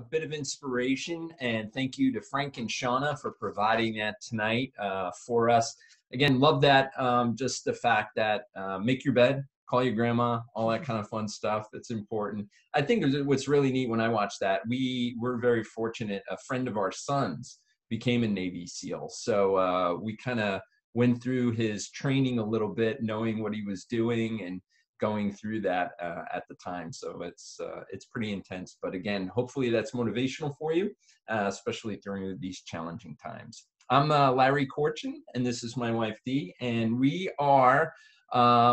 a bit of inspiration, and thank you to Frank and Shauna for providing that tonight for us. Again, love that, just the fact that make your bed, call your grandma, all that kind of fun stuff. It's important. I think what's really neat when I watch that, we're very fortunate. A friend of our son's became a Navy SEAL. So we kind of went through his training a little bit, knowing what he was doing and going through that at the time. So it's pretty intense. But again, hopefully that's motivational for you, especially during these challenging times. I'm Larry Corchin, and this is my wife, Dee, and we are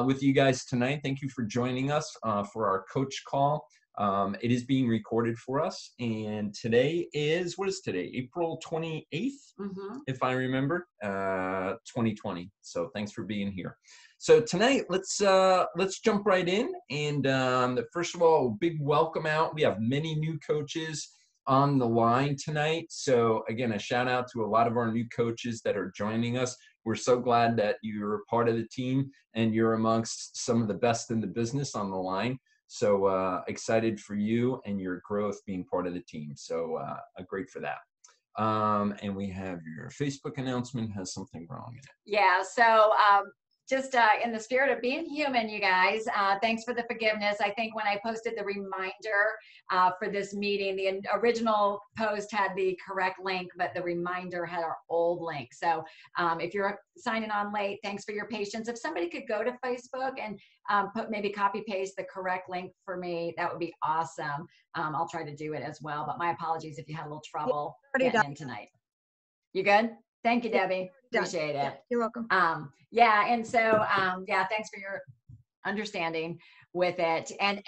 with you guys tonight. Thank you for joining us for our coach call. It is being recorded for us, and today is, what is today? April 28th, if I remember, 2020. So thanks for being here. So tonight, let's jump right in. And first of all, big welcome out. We have many new coaches on the line tonight. So again, a shout out to a lot of our new coaches that are joining us. We're so glad that you're part of the team and you're amongst some of the best in the business on the line. So excited for you and your growth being part of the team. So great for that. And we have your Facebook announcement has something wrong in it. Yeah, so just in the spirit of being human, you guys, thanks for the forgiveness. I think when I posted the reminder for this meeting, the original post had the correct link, but the reminder had our old link. So if you're signing on late, thanks for your patience. If somebody could go to Facebook and maybe copy paste the correct link for me, that would be awesome. I'll try to do it as well, but my apologies if you had a little trouble getting in tonight. You good? Thank you, Debbie. Appreciate it. Yeah, you're welcome. Yeah, and so thanks for your understanding with it. And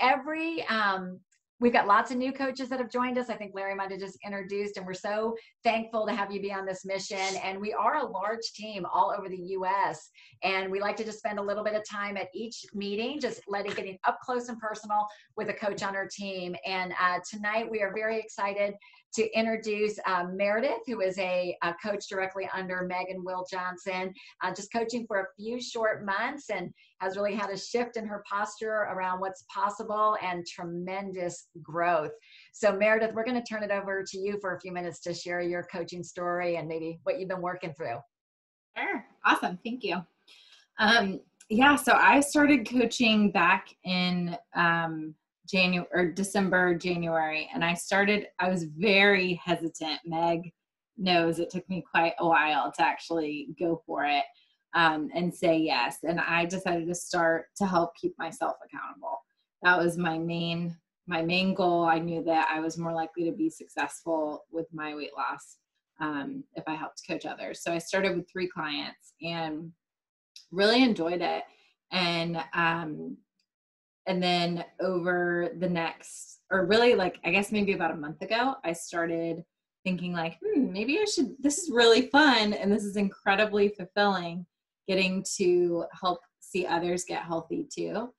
we've got lots of new coaches that have joined us. I think Larry might have just introduced, and we're so thankful to have you be on this mission. And we are a large team all over the U.S. And we like to just spend a little bit of time at each meeting, just getting up close and personal with a coach on our team. And tonight we are very excited to introduce Meredith, who is a coach directly under Meg and Will Johnson, just coaching for a few short months and has really had a shift in her posture around what's possible and tremendous growth. So Meredith, we're going to turn it over to you for a few minutes to share your coaching story and maybe what you've been working through. Sure. Awesome. Thank you. Yeah, so I started coaching back in December, January, and I was very hesitant. Meg knows it took me quite a while to actually go for it and say yes. And I decided to start to help keep myself accountable. That was my main goal. I knew that I was more likely to be successful with my weight loss if I helped coach others. So I started with 3 clients and really enjoyed it. And then over the next, or really I guess maybe about a month ago, I started thinking maybe this is really fun. And this is incredibly fulfilling, getting to help see others get healthy too.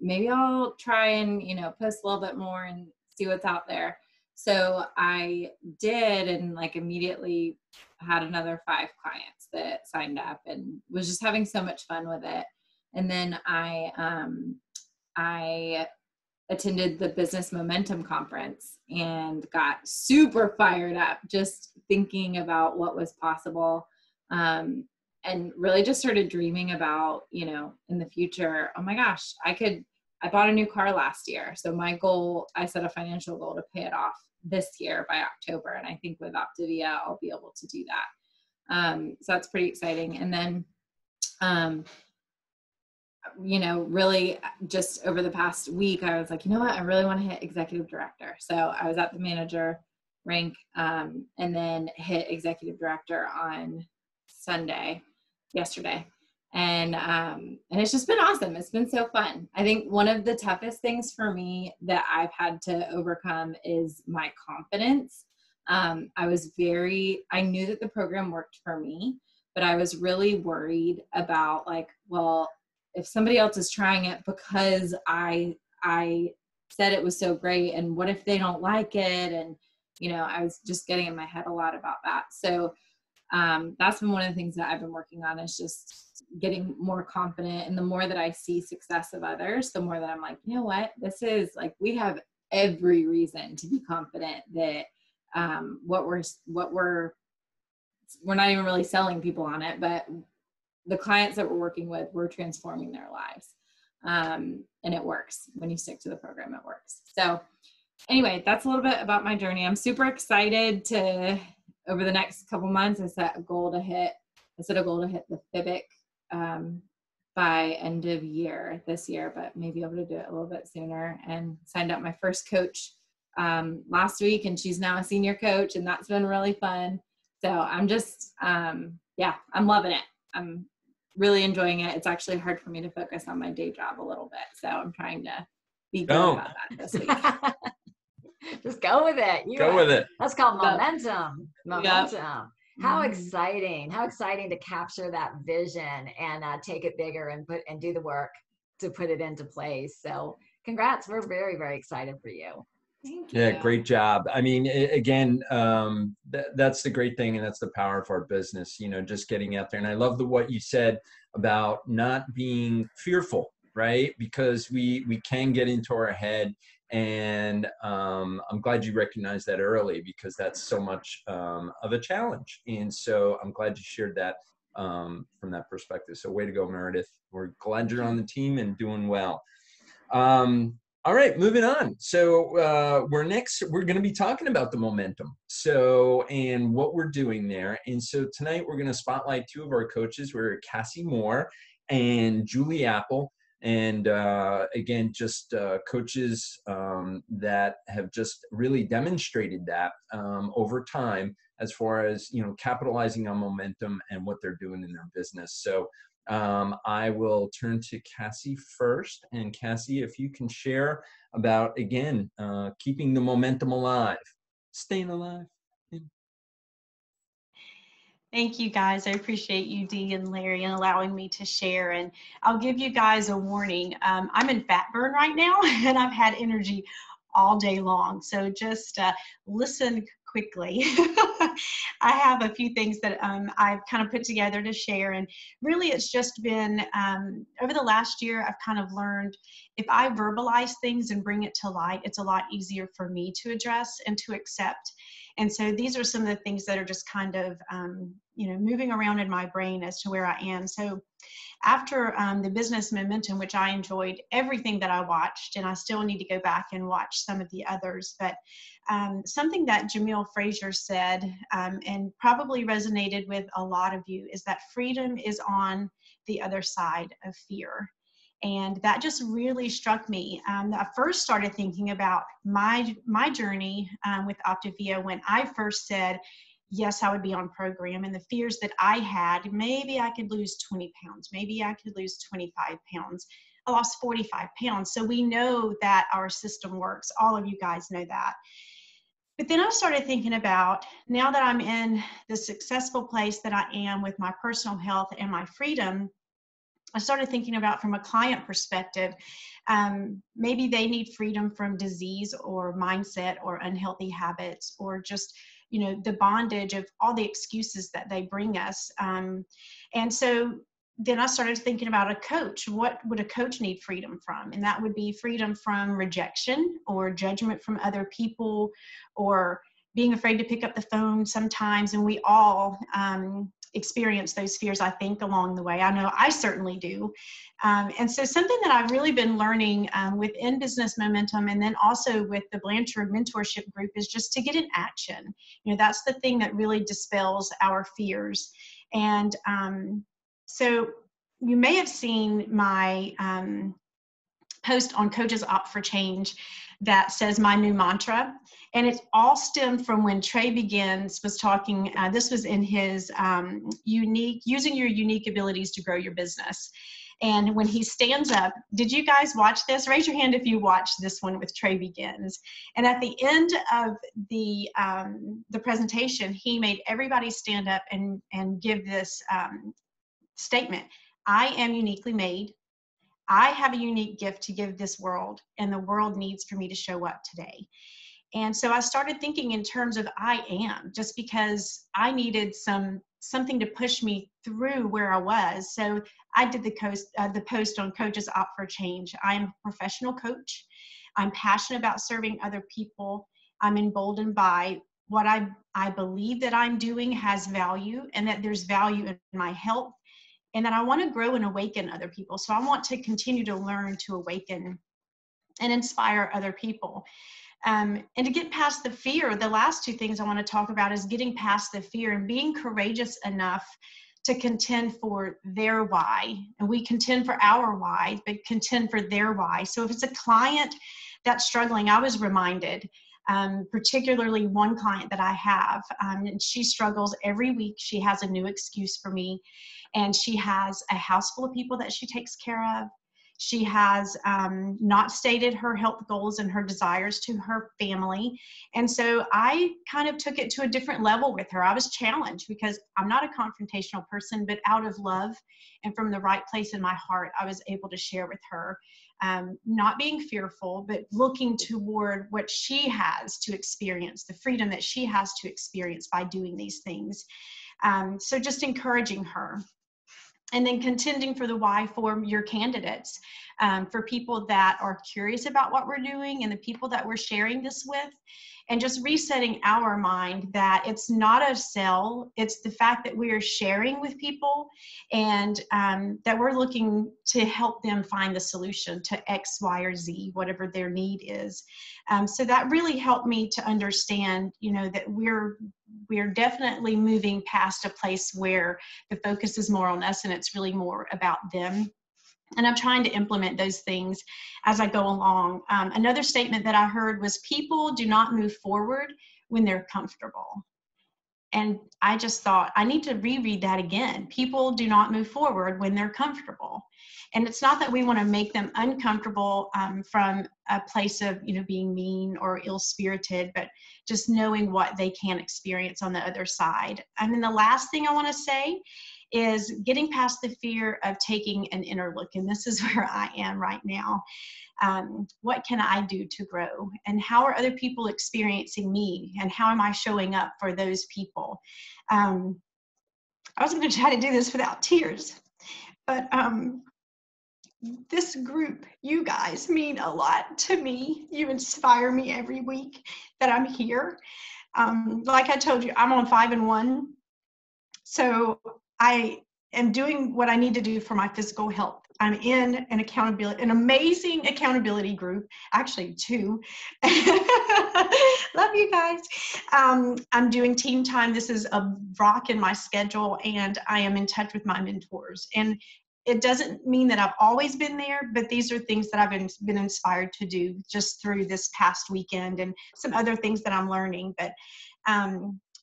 Maybe I'll try and, post a little bit more and see what's out there. So I did, and immediately had another 5 clients that signed up and was just having so much fun with it. And then I attended the Business Momentum Conference and got super fired up just thinking about what was possible, and really just started dreaming about, in the future, oh my gosh, I bought a new car last year. So my goal, I set a financial goal to pay it off this year by October. And I think with Optivia, I'll be able to do that. So that's pretty exciting. And then, really just over the past week, I was like, you know what, I really want to hit executive director. So I was at the manager rank, and then hit executive director on yesterday. And it's just been awesome. It's been so fun. I think one of the toughest things for me that I've had to overcome is my confidence. I knew that the program worked for me, but I was really worried about if somebody else is trying it because I said it was so great, and what if they don't like it? And, I was just getting in my head a lot about that. So that's been one of the things that I've been working on, is just getting more confident. And the more that I see success of others, the more that I'm like, you know what, this is we have every reason to be confident that we're not even really selling people on it, but the clients that we're working with, we're transforming their lives. And it works. When you stick to the program, it works. So anyway, that's a little bit about my journey. I'm super excited to, over the next couple months, I set a goal to hit the FIBIC by end of year this year, but maybe able to do it a little bit sooner, and signed up my first coach last week, and she's now a senior coach, and that's been really fun. So I'm just, I'm loving it. I'm really enjoying it. It's actually hard for me to focus on my day job a little bit. So I'm trying to be good about that this week. Just go with it. With it. That's called momentum. Momentum. Yep. How exciting. How exciting to capture that vision and take it bigger and do the work to put it into place. So congrats. We're very, very excited for you. Thank you. Yeah, great job. I mean, again, that's the great thing, and that's the power of our business, just getting out there. And I love what you said about not being fearful, right? Because we can get into our head, and I'm glad you recognized that early, because that's so much of a challenge. And so I'm glad you shared that from that perspective. So way to go, Meredith. We're glad you're on the team and doing well. All right, moving on. So we're going to be talking about the momentum. And what we're doing there. And so tonight we're going to spotlight two of our coaches. We're Cassie Moore and Julie Apple. And again, just coaches that have just really demonstrated that over time, as far as, capitalizing on momentum and what they're doing in their business. So I will turn to Cassie first. And Cassie, if you can share about, again, keeping the momentum alive, staying alive. Thank you, guys. I appreciate you, Dee and Larry, and allowing me to share. And I'll give you guys a warning. I'm in fat burn right now, and I've had energy all day long. So just listen quickly. I have a few things that I've kind of put together to share. And really, it's just been over the last year, I've kind of learned if I verbalize things and bring it to light, it's a lot easier for me to address and to accept. And so these are some of the things that are just kind of, moving around in my brain as to where I am. So after the business momentum, which I enjoyed everything that I watched, and I still need to go back and watch some of the others, but something that Jamil Frazier said and probably resonated with a lot of you is that freedom is on the other side of fear. And that just really struck me. I first started thinking about my journey with Optavia when I first said, yes, I would be on program, and the fears that I had, maybe I could lose 20 pounds, maybe I could lose 25 pounds. I lost 45 pounds. So we know that our system works. All of you guys know that. But then I started thinking about, now that I'm in the successful place that I am with my personal health and my freedom, I started thinking about, from a client perspective, maybe they need freedom from disease or mindset or unhealthy habits, or just, the bondage of all the excuses that they bring us. And so then I started thinking about a coach. What would a coach need freedom from? And that would be freedom from rejection or judgment from other people, or being afraid to pick up the phone sometimes. And we all experience those fears, I think, along the way. I know I certainly do. And so something that I've really been learning within Business Momentum, and then also with the Blanchard Mentorship Group, is just to get in action. That's the thing that really dispels our fears. And so you may have seen my post on Coaches Opt for Change that says my new mantra. And it all stemmed from when Trey Begins was talking, this was in his using your unique abilities to grow your business. And when he stands up, did you guys watch this? Raise your hand if you watched this one with Trey Begins. And at the end of the presentation, he made everybody stand up and give this statement: I am uniquely made. I have a unique gift to give this world, and the world needs for me to show up today. And so I started thinking in terms of I am, just because I needed something to push me through where I was. So I did the post on Coaches Opt for Change. I am a professional coach. I'm passionate about serving other people. I'm emboldened by what I believe that I'm doing has value, and that there's value in my health, and that I want to grow and awaken other people. So I want to continue to learn to awaken and inspire other people. And to get past the fear, the last two things I want to talk about is getting past the fear and being courageous enough to contend for their why. And we contend for our why, but contend for their why. So if it's a client that's struggling, I was reminded, particularly one client that I have, and she struggles every week. She has a new excuse for me, and she has a house full of people that she takes care of. She has not stated her health goals and her desires to her family. And so I kind of took it to a different level with her. I was challenged because I'm not a confrontational person, but out of love and from the right place in my heart, I was able to share with her, not being fearful, but looking toward what she has to experience, the freedom that she has to experience by doing these things. So just encouraging her. And then contending for the why for your candidates, for people that are curious about what we're doing and the people that we're sharing this with, and just resetting our mind that it's not a sell, it's the fact that we are sharing with people, and that we're looking to help them find the solution to X, Y, or Z, whatever their need is. So that really helped me to understand, that we're definitely moving past a place where the focus is more on us and it's really more about them. And I'm trying to implement those things as I go along. Another statement that I heard was, people do not move forward when they're comfortable. And I just thought, I need to reread that again. People do not move forward when they're comfortable. And it's not that we want to make them uncomfortable from a place of, being mean or ill-spirited, but just knowing what they can experience on the other side. And then the last thing I want to say is getting past the fear of taking an inner look. And this is where I am right now. What can I do to grow? And how are other people experiencing me? And how am I showing up for those people? I was going to try to do this without tears, but this group, you guys mean a lot to me. You inspire me every week that I'm here. Like I told you, I'm on 5 and 1. So I am doing what I need to do for my physical health. I'm in an amazing accountability group, actually 2. Love you guys. I'm doing team time. This is a rock in my schedule, and I am in touch with my mentors. And it doesn't mean that I've always been there, but these are things that I've been inspired to do just through this past weekend, and some other things that I'm learning. But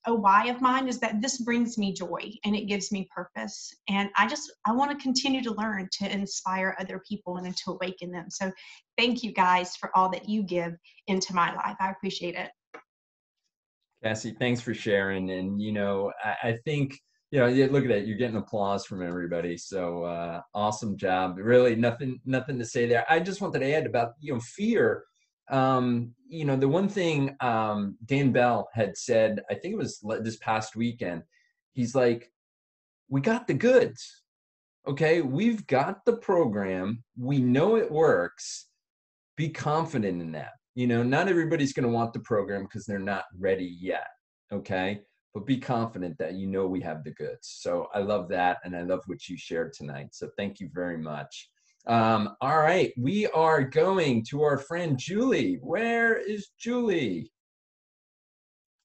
a why of mine is that this brings me joy and it gives me purpose. And I want to continue to learn to inspire other people and to awaken them. So thank you guys for all that you give into my life. I appreciate it. Cassie, thanks for sharing. And, I think, look at that. You're getting applause from everybody. So awesome job. Really nothing to say there. I just wanted to add about, fear. The one thing Dan Bell had said, I think it was this past weekend, he's like, we got the goods. Okay, we've got the program. We know it works. Be confident in that. Not everybody's going to want the program because they're not ready yet. Okay, but be confident that we have the goods. So I love that, and I love what you shared tonight. So thank you very much. All right, we are going to our friend Julie. Where is Julie?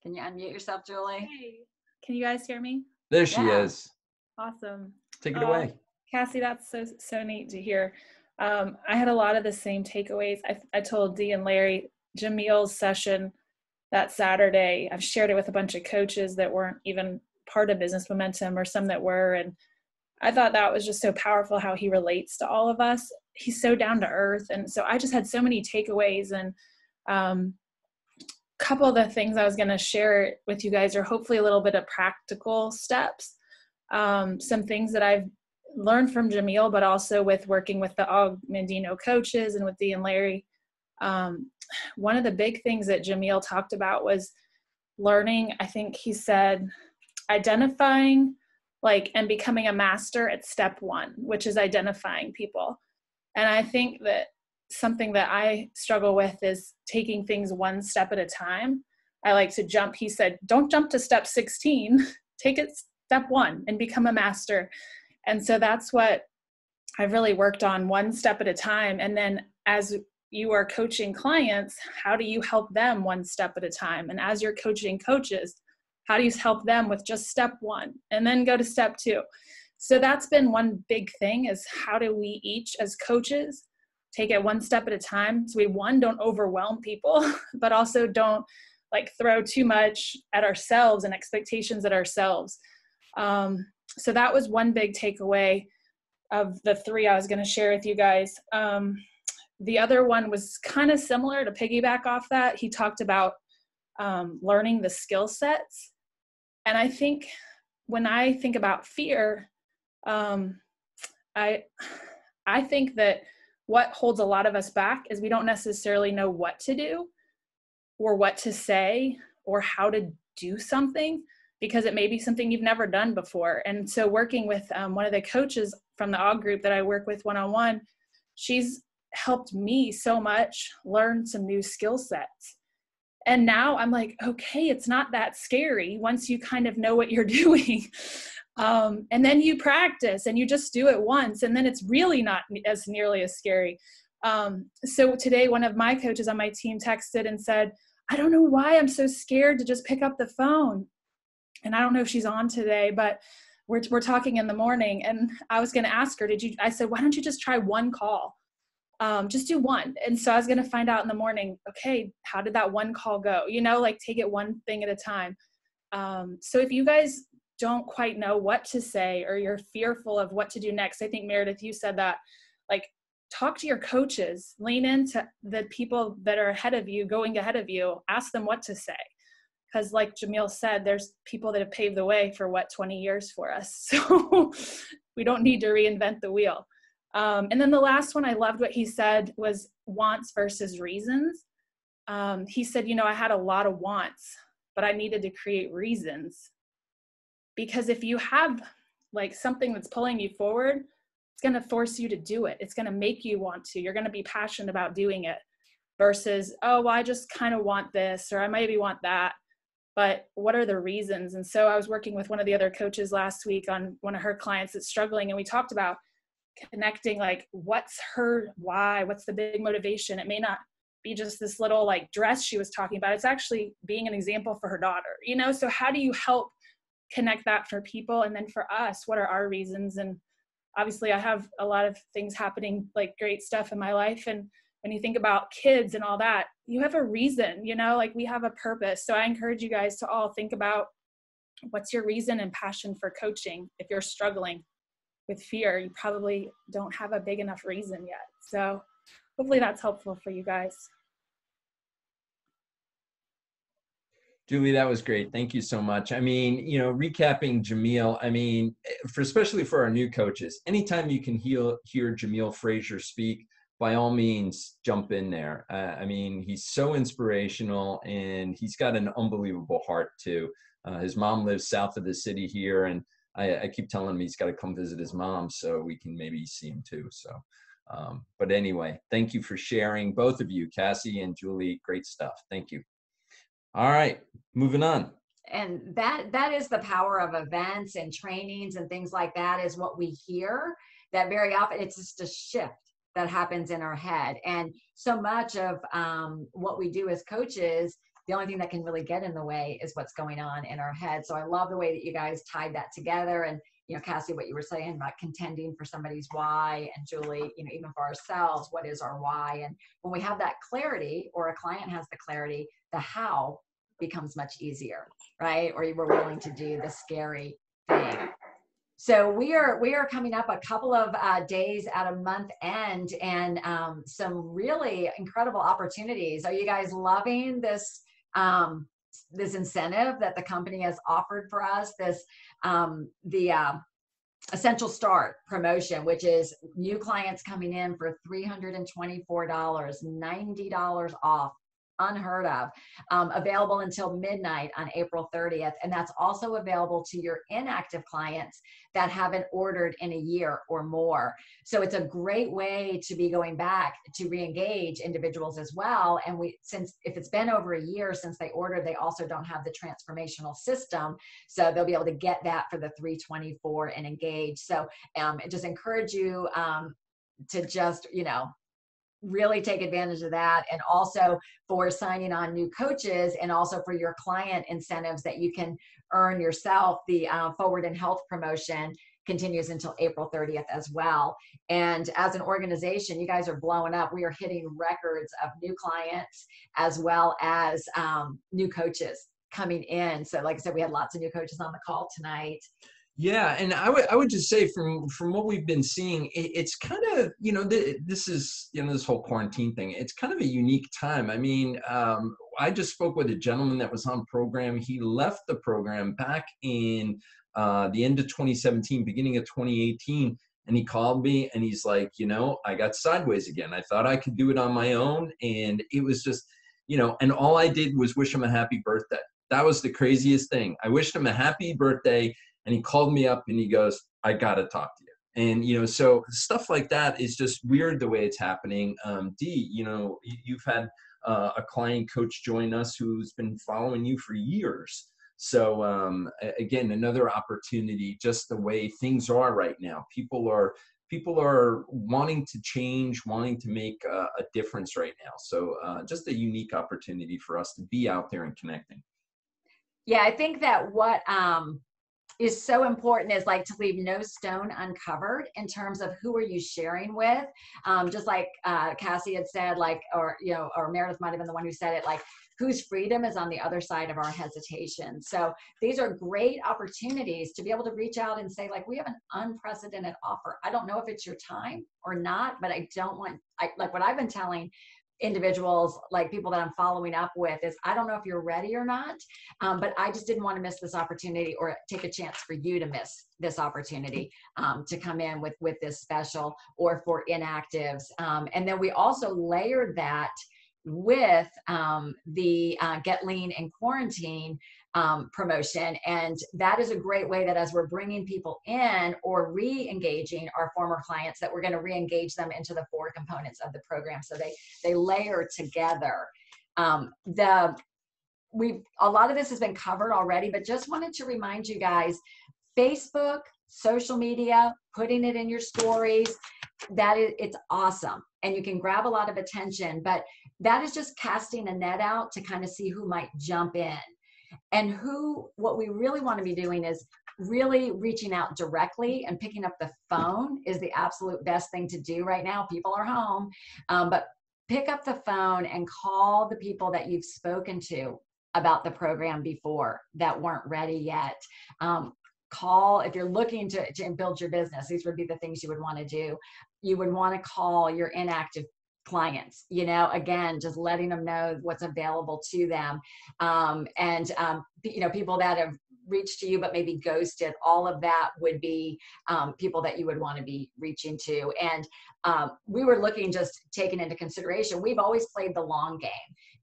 Can you unmute yourself, Julie? Hey, can you guys hear me? There she is. Awesome. Take it away. Cassie, that's so neat to hear. I had a lot of the same takeaways. I told Dee and Larry, Jamil's session that Saturday, I've shared it with a bunch of coaches that weren't even part of Business Momentum, or some that were, and I thought that was just so powerful how he relates to all of us. He's so down to earth. And so I just had so many takeaways, and a couple of the things I was going to share with you guys are hopefully a little bit of practical steps. Some things that I've learned from Jamil, but also with working with the Og Mandino coaches and with Dee and Larry. One of the big things that Jamil talked about was learning, I think he said, identifying and becoming a master at step 1, which is identifying people. And I think that something that I struggle with is taking things one step at a time. I like to jump. He said, don't jump to step 16, take it step 1 and become a master. And so that's what I've really worked on, one step at a time. And then as you are coaching clients, how do you help them one step at a time? And as you're coaching coaches, how do you help them with just step 1 and then go to step 2? So that's been one big thing, is how do we each as coaches take it one step at a time? So we, one, don't overwhelm people, but also don't like throw too much at ourselves and expectations at ourselves. So that was one big takeaway of the 3 I was going to share with you guys. The other one was kind of similar, to piggyback off that. He talked about learning the skill sets. And I think when I think about fear, I think that what holds a lot of us back is we don't necessarily know what to do or what to say or how to do something, because it may be something you've never done before. And so working with one of the coaches from the AUG group that I work with one-on-one, she's helped me so much learn some new skill sets. And now I'm like, okay, it's not that scary once you kind of know what you're doing. And then you practice and you just do it once, and then it's really not as nearly as scary. So today, one of my coaches on my team texted and said, I don't know why I'm so scared to just pick up the phone. And I don't know if she's on today, but we're talking in the morning, and I was going to ask her, I said, why don't you just try one call? Just do one. And so I was going to find out in the morning, okay, how did that one call go? You know, like take it one thing at a time. So if you guys don't quite know what to say, or you're fearful of what to do next, I think Meredith, you said that, like, talk to your coaches, lean into the people that are ahead of you, going ahead of you, ask them what to say. Because like Jamil said, there's people that have paved the way for 20 years for us. So we don't need to reinvent the wheel. And then the last one, I loved what he said, was wants versus reasons. He said, I had a lot of wants, but I needed to create reasons. Because if you have like something that's pulling you forward, it's going to force you to do it. It's going to make you want to. You're going to be passionate about doing it versus, oh, well, I just kind of want this, or I maybe want that. But what are the reasons? And so I was working with one of the other coaches last week on one of her clients that's struggling. And we talked about connecting, like, what's her why? What's the big motivation? It may not be just this little like dress she was talking about. It's actually being an example for her daughter, So how do you help connect that for people? And then for us, what are our reasons? And obviously I have a lot of things happening, like great stuff in my life. And when you think about kids and all that, you have a reason, like we have a purpose. So I encourage you guys to all think about what's your reason and passion for coaching. If you're struggling with fear, you probably don't have a big enough reason yet. So hopefully that's helpful for you guys. Julie, that was great. Thank you so much. I mean, recapping Jamil, especially for our new coaches, anytime you can hear Jamil Frazier speak, by all means, jump in there. He's so inspirational, and he's got an unbelievable heart too. His mom lives south of the city here, and I keep telling him he's got to come visit his mom so we can maybe see him too. So, but anyway, thank you for sharing, both of you, Cassie and Julie. Great stuff. Thank you. All right, moving on. And that is the power of events and trainings and things like that, is what we hear, that very often it's just a shift that happens in our head. And so much of what we do as coaches, the only thing that can really get in the way is what's going on in our head. So I love the way that you guys tied that together. And, Cassie, what you were saying about contending for somebody's why, and Julie, even for ourselves, what is our why? And when we have that clarity, or a client has the clarity, the how becomes much easier, right? Or we're willing to do the scary thing. So we are coming up a couple of days out of month end, and some really incredible opportunities. Are you guys loving this this incentive that the company has offered for us? This the Essential Start promotion, which is new clients coming in for $324, $90 off unheard of. Available until midnight on April 30th. And that's also available to your inactive clients that haven't ordered in a year or more. So it's a great way to be going back to re-engage individuals as well. And since if it's been over a year since they ordered, they also don't have the transformational system. So they'll be able to get that for the 324 and engage. So just encourage you to just, really take advantage of that. And also for signing on new coaches, and also for your client incentives that you can earn yourself. The Forward in Health promotion continues until April 30th as well. And as an organization, you guys are blowing up. We are hitting records of new clients as well as new coaches coming in. So like I said, we had lots of new coaches on the call tonight. Yeah, and I would just say from what we've been seeing, it's kind of, this is, this whole quarantine thing, it's kind of a unique time. I mean, I just spoke with a gentleman that was on program. He left the program back in the end of 2017, beginning of 2018, and he called me and he's like, I got sideways again. I thought I could do it on my own, and it was just, and all I did was wish him a happy birthday. That was the craziest thing. I wished him a happy birthday. And he called me up and he goes, I got to talk to you. And, so stuff like that is just weird the way it's happening. Dee, you've had a client coach join us who's been following you for years. So again, another opportunity, just the way things are right now. People are wanting to change, wanting to make a difference right now. So just a unique opportunity for us to be out there and connecting. Yeah, I think that what is so important is like to leave no stone uncovered in terms of who are you sharing with. Just like Cassie had said, or Meredith might have been the one who said it, like whose freedom is on the other side of our hesitation. So these are great opportunities to be able to reach out and say, like, we have an unprecedented offer. I don't know if it's your time or not, but like what I've been telling individuals, like people that I'm following up with, is I don't know if you're ready or not, but I just didn't want to miss this opportunity or take a chance for you to miss this opportunity to come in with this special, or for inactives. And then we also layered that with the Get Lean in Quarantine promotion. And that is a great way that as we're bringing people in or re-engaging our former clients, that we're going to re-engage them into the 4 components of the program. So they layer together. A lot of this has been covered already, but just wanted to remind you guys, Facebook, social media, putting it in your stories, it's awesome. And you can grab a lot of attention, but that is just casting a net out to kind of see who might jump in. And what we really want to be doing is really reaching out directly, and picking up the phone is the absolute best thing to do right now. People are home, but pick up the phone and call the people that you've spoken to about the program before that weren't ready yet. Call, if you're looking to build your business, these would be the things you would want to do. You would want to call your inactive clients, again, just letting them know what's available to them. People that have reached to you but maybe ghosted, all of that would be people that you would want to be reaching to. And we were looking, just taking into consideration, we've always played the long game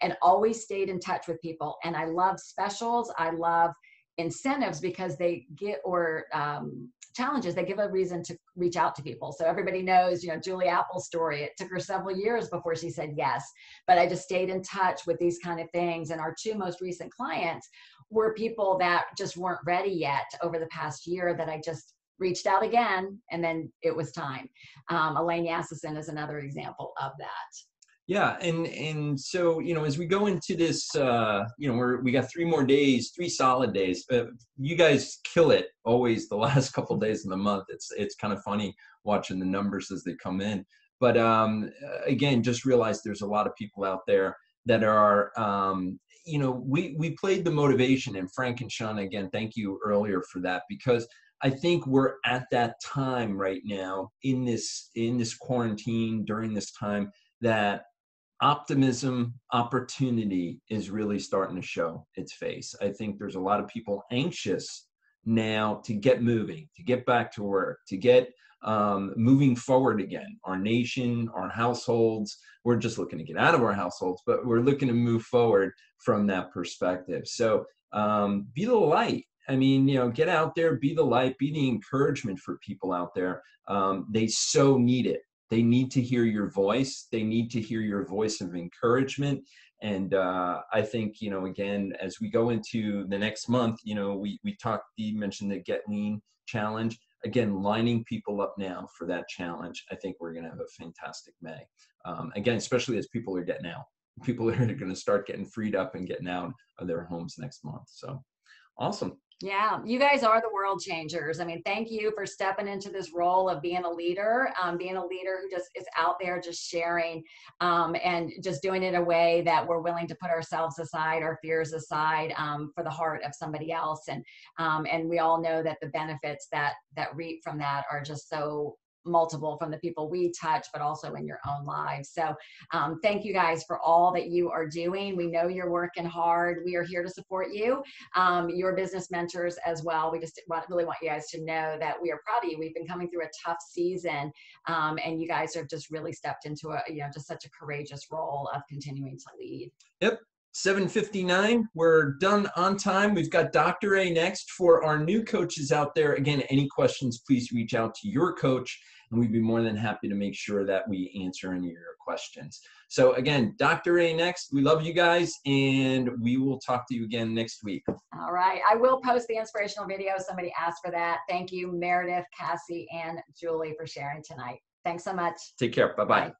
and always stayed in touch with people. And I love specials. I love incentives because they get, or challenges, they give a reason to reach out to people. So everybody knows, Julie Apple's story. It took her several years before she said yes, but I just stayed in touch with these kind of things. And our 2 most recent clients were people that just weren't ready yet over the past year, that I just reached out again, and then it was time. Elaine Yassison is another example of that. Yeah, and so, as we go into this, we got 3 more days, 3 solid days. You guys kill it always the last couple of days of the month. It's kind of funny watching the numbers as they come in. But again, just realize there's a lot of people out there that are, we played the motivation, and Frank and Shauna, again, thank you earlier for that, because I think we're at that time right now in this quarantine, during this time, that optimism, opportunity is really starting to show its face. I think there's a lot of people anxious now to get moving, to get back to work, to get moving forward again. Our nation, our households, we're just looking to get out of our households, but we're looking to move forward from that perspective. So be the light. I mean, get out there, be the light, be the encouragement for people out there. They so need it. They need to hear your voice. They need to hear your voice of encouragement. And I think, again, as we go into the next month, we talked, you mentioned the Get Lean challenge. Again, lining people up now for that challenge. I think we're going to have a fantastic May. Again, especially as people are getting out. People are going to start getting freed up and getting out of their homes next month. So awesome. Yeah, you guys are the world changers. I mean, thank you for stepping into this role of being a leader who just is out there just sharing and just doing it in a way that we're willing to put ourselves aside, our fears aside for the heart of somebody else. And we all know that the benefits that reap from that are just so multiple from the people we touch, but also in your own lives. So thank you guys for all that you are doing. We know you're working hard. We are here to support you, your business mentors as well. We just really want you guys to know that we are proud of you. We've been coming through a tough season, and you guys have just really stepped into just such a courageous role of continuing to lead. Yep. 7:59. We're done on time. We've got Dr. A next. For our new coaches out there, again, any questions, please reach out to your coach, and we'd be more than happy to make sure that we answer any of your questions. So again, Dr. A next. We love you guys, and we will talk to you again next week. All right. I will post the inspirational video. Somebody asked for that. Thank you, Meredith, Cassie, and Julie for sharing tonight. Thanks so much. Take care. Bye-bye. Bye.